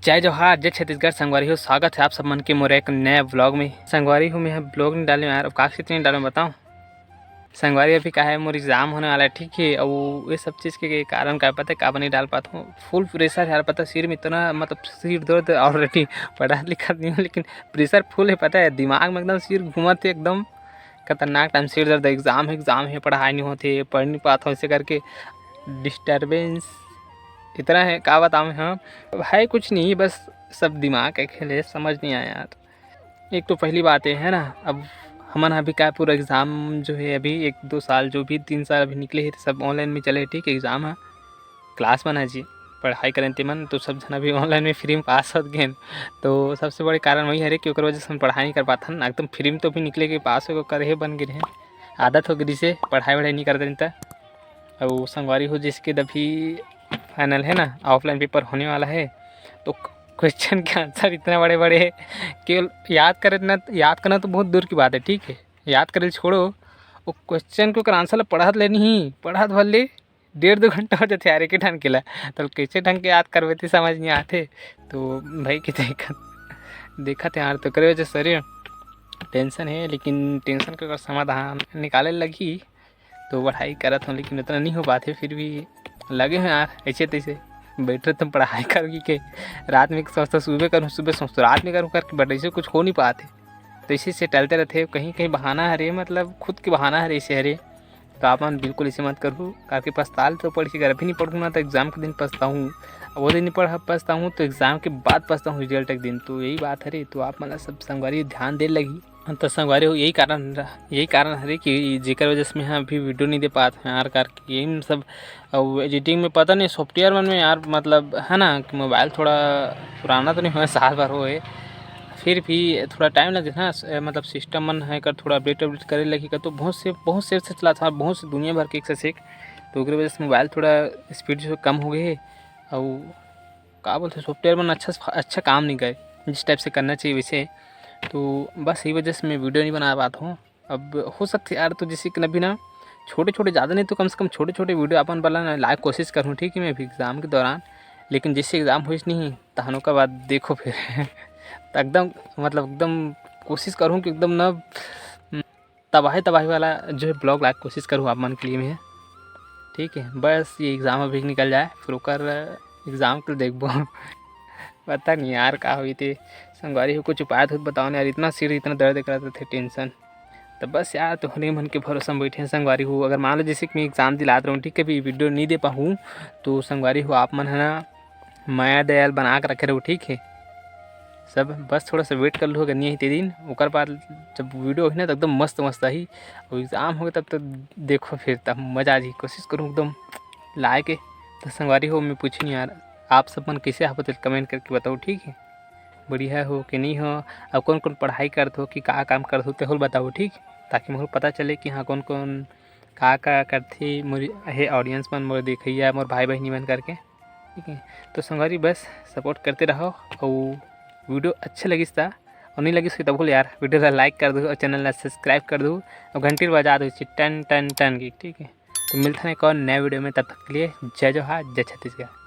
जय जोहार, जय छत्तीसगढ़। संगवारी हो, स्वागत है आप सब मन के मोरे एक नए व्लॉग में। संगवारी हो, मैं ब्लॉग नहीं डाले यार, अब काफ़ी नहीं डालूँ बताऊँ। संगवारी अभी का है, मोर एग्जाम होने वाला है, ठीक है। और ये सब चीज़ के कारण क्या पता है का नहीं डाल पाता हूँ। फुल प्रेशर यार, पता सिर में इतना मतलब सिर दर्द ऑलरेडी पढ़ा लिखा नहीं हूँ, लेकिन प्रेशर फुल है, पता है दिमाग में एकदम सिर घूमते एकदम खतरनाक टाइम। सिर दर्द, एग्जाम है, पढ़ाई नहीं होती, पढ़ नहीं पाता हूँ, इसे करके डिस्टर्बेंस इतना है का बताऊँ। हाँ है कुछ नहीं, बस सब दिमाग के खेल है, समझ नहीं आया यार। एक तो पहली बात ये है ना, अब हमन अभी का पूरा एग्ज़ाम जो है अभी 1-2 साल जो भी 3 साल अभी निकले है सब ऑनलाइन में चले, ठीक है। एग्ज़ाम है, क्लास मन है जी, पढ़ाई करें तेमन तो सब जन अभी ऑनलाइन में फ्री में पास हो गए। तो सबसे बड़े कारण वही है कि ओकर वजह से हम पढ़ाई नहीं कर पाथन, एकदम फ्री में तो भी निकले के पास हो करे बन गए हैं। आदत हो गई से पढ़ाई वढ़ाई नहीं कर देता। और संगवारी हो जिसके अभी फाइनल है ना, ऑफलाइन पेपर होने वाला है, तो क्वेश्चन के आंसर इतने बड़े बड़े हैं, केवल याद करना तो बहुत दूर की बात है, ठीक है। याद करे छोड़ो, वो क्वेश्चन को आंसर पढ़त ले नहीं पढ़त भले 1.5-2 घंटा हो जाते यार एक ढंग के ला, तो कैसे ढंग के याद करवे थे समझ नहीं आते। तो भाई की देखा थे यार, तो करे वजह सर टेंशन है, लेकिन टेंशन का अगर समाधान निकाले लगी तो पढ़ाई करत हूँ, लेकिन उतना नहीं हो पाते। फिर भी लगे हैं यार, ऐसे तैसे बैठे तुम पढ़ाई करोगी के रात में सोचता सुबह करूँ, सुबह सोचता रात में करूँ करके, बट ऐसे कुछ हो नहीं पाते। तो इसी से टलते रहते, कहीं कहीं बहाना है रे, मतलब खुद की बहाना है ऐसे हरे। तो आप मन बिल्कुल इसे मत करूँ, करके पछताल तो पढ़ के, अगर अभी नहीं पढ़ूँ ना तो एग्ज़ाम के दिन पछताऊँ, वो दिन नहीं पछता हूँ तो एग्ज़ाम के बाद पछता हूँ रिजल्ट के दिन। तो यही बात है रे, तो आप मतलब सब संगवारी ध्यान दे लगी। तो संगवारी हो, यही कारण है कि जेकर वजह से मैं अभी वीडियो नहीं दे पाता यार, करके यही सब। और एडिटिंग में पता नहीं सॉफ्टवेयर मन में यार, मतलब है ना कि मोबाइल थोड़ा पुराना तो नहीं हुआ, साल भर हो है, फिर भी थोड़ा टाइम लगे ना, मतलब सिस्टम मन है कर थोड़ा अपडेट करे लगेगा, तो बहुत से चला था, बहुत से दुनिया भर के एक से एक। तो उसकी वजह से मोबाइल थोड़ा स्पीड जो कम हो गई है। और क्या बोलते सॉफ्टवेयर मन अच्छा काम नहीं करे जिस टाइप से करना चाहिए वैसे। तो बस यही वजह से मैं वीडियो नहीं बना पाता हूँ। अब हो सकता है यार, तो जैसे कि अभी ना छोटे छोटे, ज़्यादा नहीं तो कम से कम छोटे छोटे वीडियो अपन बनाना लाइव कोशिश करूँ, ठीक है, मैं भी एग्ज़ाम के दौरान। लेकिन जैसे एग्ज़ाम हुई नहीं तहनों का बाद देखो फिर तो एकदम मतलब एकदम कोशिश करूँ कि एकदम ना तबाही वाला जो है ब्लॉग लाइव कोशिश करूँ आप मन के लिए मैं, ठीक है। बस ये एग्ज़ाम अभी निकल जाए, फिर ओकर एग्ज़ाम के देखबो पता नहीं यार का हुई थी। संगवारी हो, कुछ उपाय तो बताओ ना यार, इतना सिर इतना दर्द कराते थे, टेंशन। तो बस यार, तो हरे मन के भरोसे में बैठे हैं संगवारी हो। अगर मान लो जैसे कि मैं एग्ज़ाम दिलाता रहूँ, ठीक है, भी वीडियो नहीं दे पाऊँ, तो संगवारी हो आप मन है ना माया दयाल बना के रखे रहो, ठीक है। सब बस थोड़ा सा वेट कर लो, अगर नहीं है ते दिन ओकर बाद जब वीडियो हो ना तो एकदम मस्त मस्त ही, और एग्ज़ाम हो तब तो देखो फिर तब मज़ा आ जाए। कोशिश करूँ एकदम लाए के। तो संगवारी हो, मैं पूछूँ यार आप सब मन कैसे आप कमेंट करके बताओ, ठीक है। बढ़िया हो कि नहीं हो, अब कौन कौन पढ़ाई करते हो कि का काम करते हो तो बताओ, ठीक, ताकि मोर पता चले कि हाँ कौन कौन का करथे मोर हे ऑडियंस मन, मोर देखइया, मोर भाई बहनी मन करके, ठीक है। तो संगवारी बस सपोर्ट करते रहो, और वीडियो अच्छा लगिस था और नहीं लगिस तो भूल यार वीडियो ला लाइक कर दो और चैनल ला सब्सक्राइब कर दो और घंटी बजा दो टन टन टन की, ठीक है। तो मिलते हैं एक और नए वीडियो में, तब तक के लिए जय जोहार, जय छत्तीसगढ़।